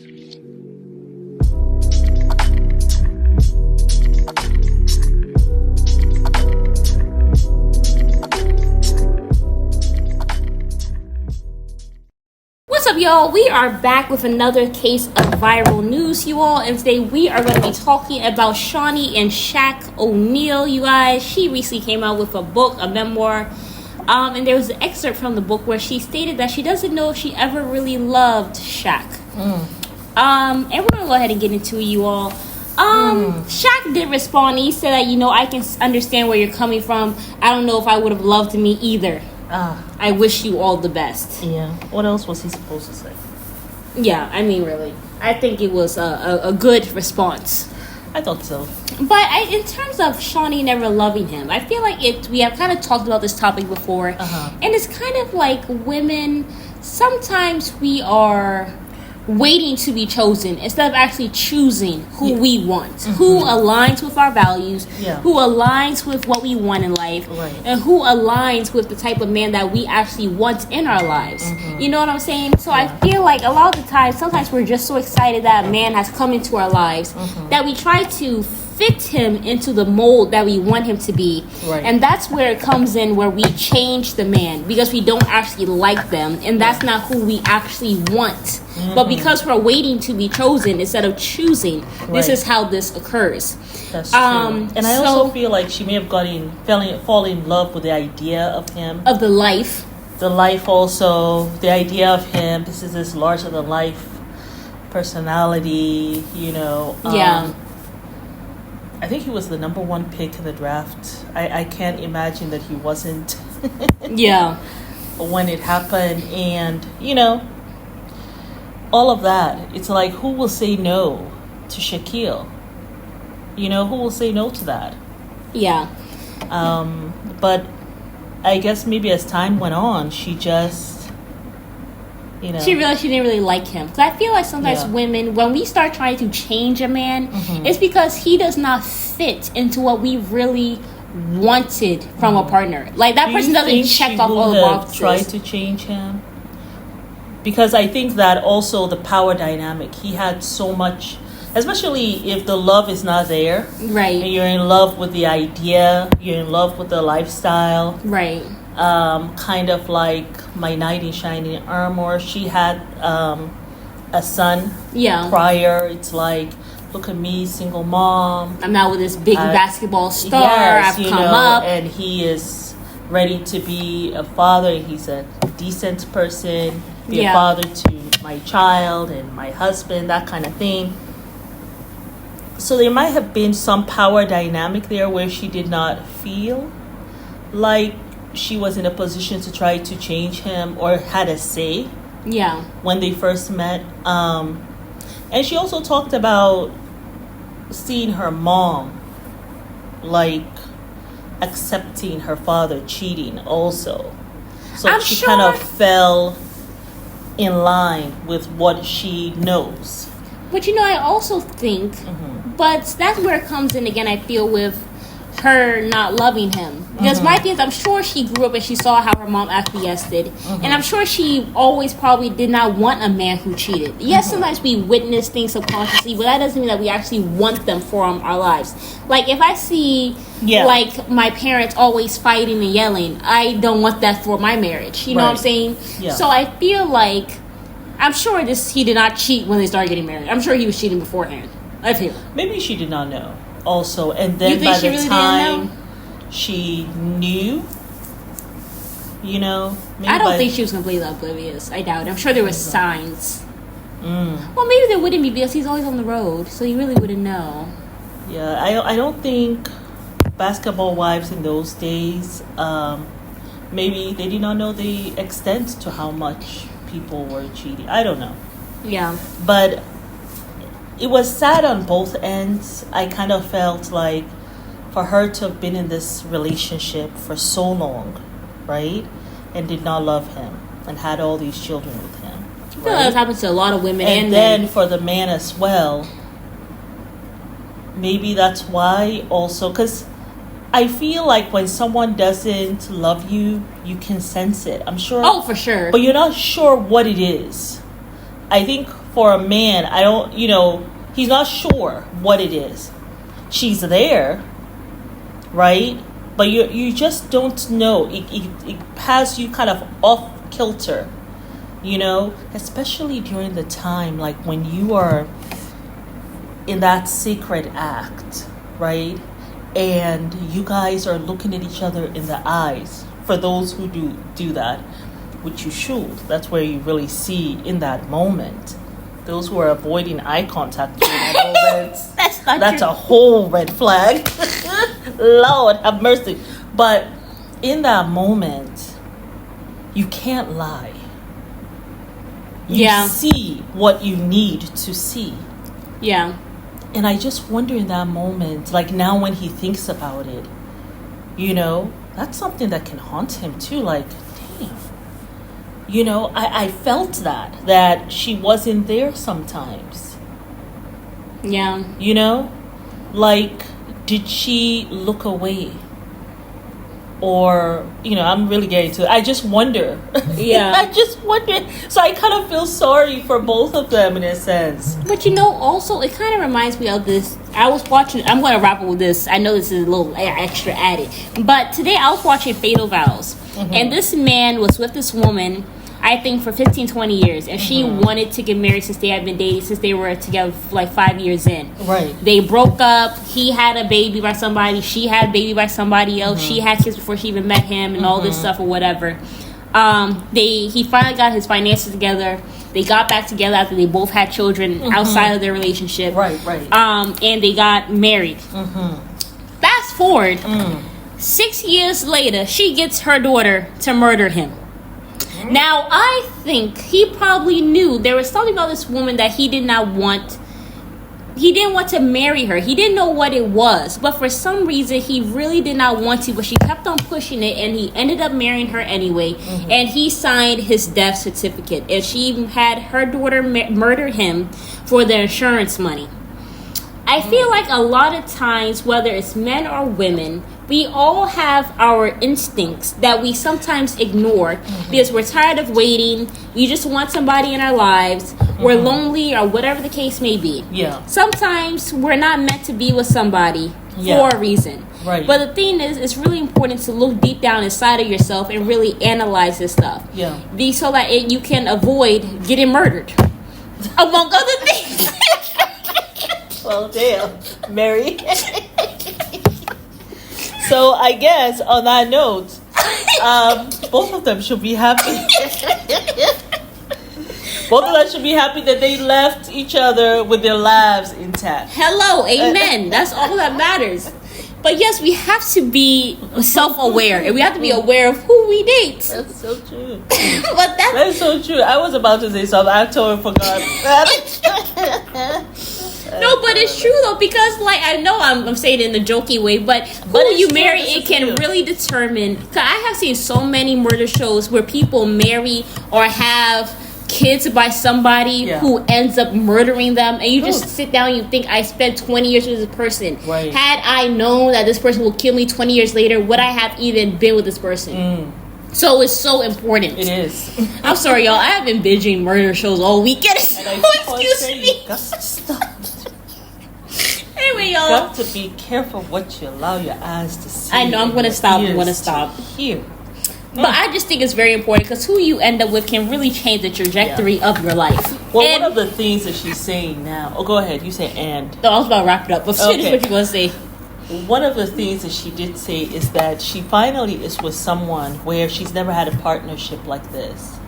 What's up, y'all? We are back with another case of viral news, you all, and today we are going to be talking about Shaunie and Shaq O'Neal, you guys. She recently came out with a book, a memoir, and there was an excerpt from the book where she stated that she doesn't know if she ever really loved Shaq. And we're going to go ahead and get into it, you all. Shaq did respond. He said that, I can understand where you're coming from. I don't know if I would have loved me either. I wish you all the best. Yeah. What else was he supposed to say? Yeah, I mean, really. I think it was a good response. I thought so. But in terms of Shaunie never loving him, I feel like we have kind of talked about this topic before. And it's kind of like women, sometimes we are waiting to be chosen instead of actually choosing who we want, who aligns with our values, who aligns with what we want in life, and who aligns with the type of man that we actually want in our lives. You know what I'm saying? So I feel like a lot of the time, sometimes we're just so excited that a man has come into our lives that we try to fit him into the mold that we want him to be. And that's where it comes in, where we change the man because we don't actually like them, and that's not who we actually want. But because we're waiting to be chosen instead of choosing, this is how this occurs. That's true. And I also feel like she may have fall in love with the idea of him, of the life also, the idea of him. This is this larger than life personality, I think he was the number one pick in the draft. I can't imagine that he wasn't. When it happened, and all of that. It's like, who will say no to Shaquille? Who will say no to that? But I guess maybe as time went on, she just, she realized she didn't really like him. Because I feel like sometimes women, when we start trying to change a man, it's because he does not fit into what we really wanted from a partner. Like, that person doesn't check off all the boxes. Try to change him? Because I think that also the power dynamic, he had so much, especially if the love is not there. And you're in love with the idea, you're in love with the lifestyle. Kind of like my knight in shining armor. She had a son prior. It's like, look at me, single mom. I'm now with this big basketball star. I've come up. And he is ready to be a father. He's a decent person. Be a father to my child and my husband, that kind of thing. So there might have been some power dynamic there where she did not feel like she was in a position to try to change him or had a say when they first met. And she also talked about seeing her mom like accepting her father cheating also. So she kind of fell in line with what she knows. But I also think, but that's where it comes in again, I feel, with her not loving him. Because my thing is, I'm sure she grew up and she saw how her mom acquiesced. And I'm sure she always probably did not want a man who cheated. Yes, sometimes we witness things subconsciously, but that doesn't mean that we actually want them for our lives. Like, if I see, like, my parents always fighting and yelling, I don't want that for my marriage. You know what I'm saying? So I feel like, I'm sure he did not cheat when they started getting married. I'm sure he was cheating beforehand. I feel. Maybe she did not know also. And then by the time she knew, maybe I don't think she was completely oblivious. I doubt it. I'm sure there were signs. Well, maybe there wouldn't be because he's always on the road, so you really wouldn't know. I don't think basketball wives in those days, maybe they did not know the extent to how much people were cheating. I don't know. But it was sad on both ends. I kind of felt like for her to have been in this relationship for so long, right, and did not love him and had all these children with him. I feel like that happens to a lot of women and then men. For the man as well, maybe that's why also, because I feel like when someone doesn't love you, you can sense it. I'm sure. Oh, for sure. But you're not sure what it is. I think for a man, I don't, he's not sure what it is. She's there, right? But you just don't know. It has you kind of off kilter, especially during the time like when you are in that sacred act, right? And you guys are looking at each other in the eyes. For those who do that, which you should, that's where you really see in that moment. Those who are avoiding eye contact during that moment, that's a whole red flag. Lord have mercy. But in that moment, you can't lie. You see what you need to see. Yeah. And I just wonder in that moment, like now when he thinks about it, that's something that can haunt him too. Like, damn. I felt that she wasn't there sometimes. Yeah. Like, did she look away? Or, I'm really getting to it. I just wonder. Yeah. I just wonder. So I kind of feel sorry for both of them in a sense. But also, it kind of reminds me of this. I was watching, I'm going to wrap up with this. I know this is a little extra added. But today I was watching Fatal Vows. Mm-hmm. And this man was with this woman, I think, for 15, 20 years. And she wanted to get married since they had been dating, since they were together for like 5 years in. Right. They broke up. He had a baby by somebody. She had a baby by somebody else. She had kids before she even met him and all this stuff or whatever. He finally got his finances together. They got back together after they both had children outside of their relationship. Right. And they got married. Fast forward, 6 years later, she gets her daughter to murder him. Now, I think he probably knew there was something about this woman that he did not want. He didn't want to marry her. He didn't know what it was. But for some reason, he really did not want to. But she kept on pushing it. And he ended up marrying her anyway. And he signed his death certificate. And she had her daughter murder him for the insurance money. I feel like a lot of times, whether it's men or women, we all have our instincts that we sometimes ignore because we're tired of waiting. We just want somebody in our lives. We're lonely or whatever the case may be. Yeah. Sometimes we're not meant to be with somebody for a reason. Right. But the thing is, it's really important to look deep down inside of yourself and really analyze this stuff. Yeah. So that you can avoid getting murdered, among other things. Well, damn, Mary. So I guess on that note, both of them should be happy. Both of them should be happy that they left each other with their lives intact. Hello, amen. That's all that matters. But yes, we have to be self-aware, and we have to be aware of who we date. That's so true. But that's so true. I was about to say something. I totally forgot. No, but it's true though, because like I know I'm saying it in a jokey way, but who you marry, it can really determine. Cause I have seen so many murder shows where people marry or have kids by somebody who ends up murdering them, and you just sit down and you think, I spent 20 years with this person. Right. Had I known that this person will kill me 20 years later, would I have even been with this person? So it's so important. It is. I'm sorry, y'all. I have been binging murder shows all weekend. Excuse me. You got to stop. Anyway, y'all. You got to be careful what you allow your eyes to see. I know. I'm going to stop. I'm going to stop. Here. But I just think it's very important because who you end up with can really change the trajectory of your life. Well, one of the things that she's saying now... Oh, go ahead. You say and. No, I was about to wrap it up. But finish what you're going to say. One of the things that she did say is that she finally is with someone where she's never had a partnership like this.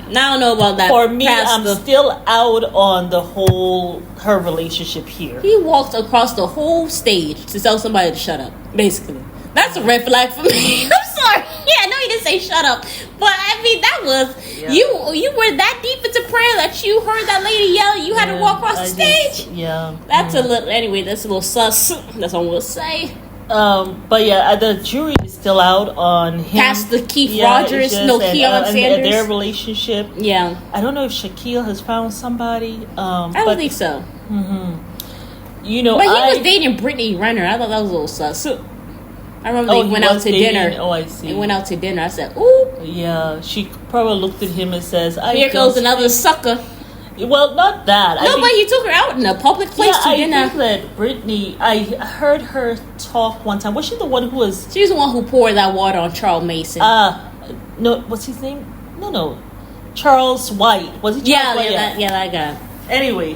Now I don't know about that. For me, I'm still out on the whole her relationship here. He walked across the whole stage to tell somebody to shut up, basically. That's a red flag for me. I'm sorry. Yeah, I know he didn't say shut up. But I mean, that was you were that deep into prayer that you heard that lady yell, you had to walk across the stage. That's a little, anyway, that's a little sus. That's all we'll say. But yeah, the jury is still out on him. Pastor Keith Rogers, Keon Sanders. And their relationship. Yeah. I don't know if Shaquille has found somebody. I don't think so. You know, but he was dating Brittany Renner. I thought that was a little sus. I remember they went out to dinner. Oh, I see. They went out to dinner. I said, ooh. Yeah, she probably looked at him and says, here goes another sucker. Well, not that. No, but he took her out in a public place to dinner. I think that Brittany, I heard her talk one time. Was she the one who was... She was the one who poured that water on Charles Mason. No, what's his name? No. Charles White. Was he Charles White? That guy. Anyway,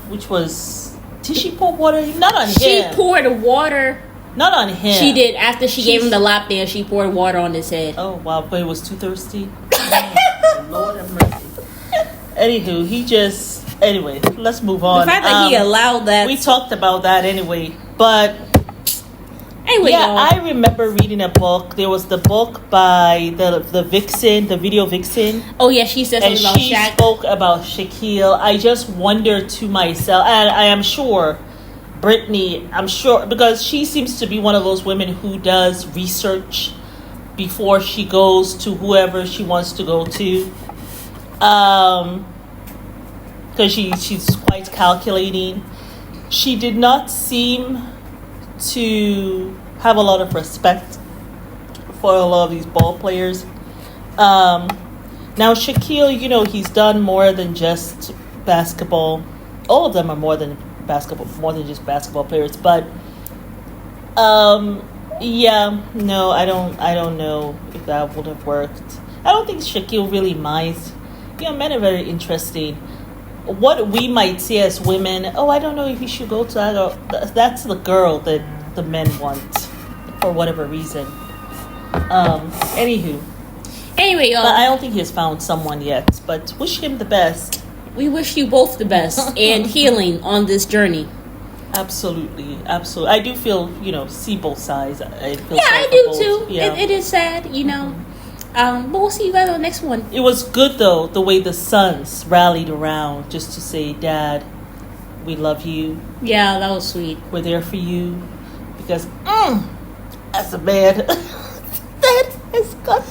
which was... Did she pour water? Not on him. She poured water... Not on him. She did. After she gave him the lap dance, she poured water on his head. Oh, wow. But he was too thirsty. Lord have mercy. Anywho, he just... Anyway, let's move on. The fact that he allowed that... We talked about that anyway. But... Anyway, yeah, y'all. I remember reading a book. There was the book by the Vixen, the video Vixen. Oh, yeah, she said something about Shaq. And she spoke about Shaquille. I just wonder to myself, and I am sure... Brittany, I'm sure, because she seems to be one of those women who does research before she goes to whoever she wants to go to. Because she's quite calculating. She did not seem to have a lot of respect for a lot of these ball players. Now, Shaquille, he's done more than just basketball. All of them are more than just basketball players, but I don't know if that would have worked. I don't think Shaquille really minds. Men are very interesting. What we might see as women, I don't know if you should go to that, or that's the girl that the men want for whatever reason. Anyway, y'all, but I don't think he has found someone yet, but wish him the best. We wish you both the best and healing on this journey. Absolutely. I do feel, see both sides. I do too. Yeah. It is sad, But we'll see you guys on the next one. It was good, though, the way the sons rallied around just to say, Dad, we love you. Yeah, that was sweet. We're there for you. Because, as a man, that has got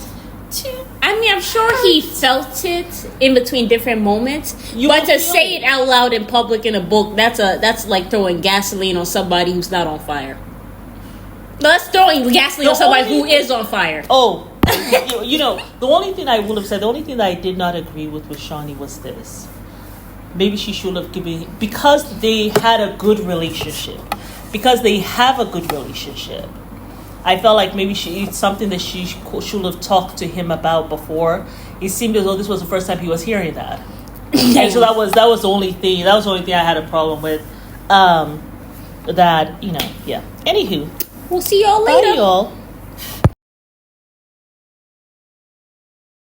to... I'm sure he felt it in between different moments. But to say it out loud in public in a book, that's like throwing gasoline on somebody who's not on fire. No, that's throwing gasoline on somebody who is on fire. Oh, the only thing I would have said, the only thing that I did not agree with Shaunie was this. Maybe she should have given, because they had a good relationship. Because they have a good relationship. I felt like maybe it's something that she should have talked to him about before. It seemed as though this was the first time he was hearing that. And so that was the only thing. That was the only thing I had a problem with. Yeah. Anywho, we'll see y'all later. Bye, y'all.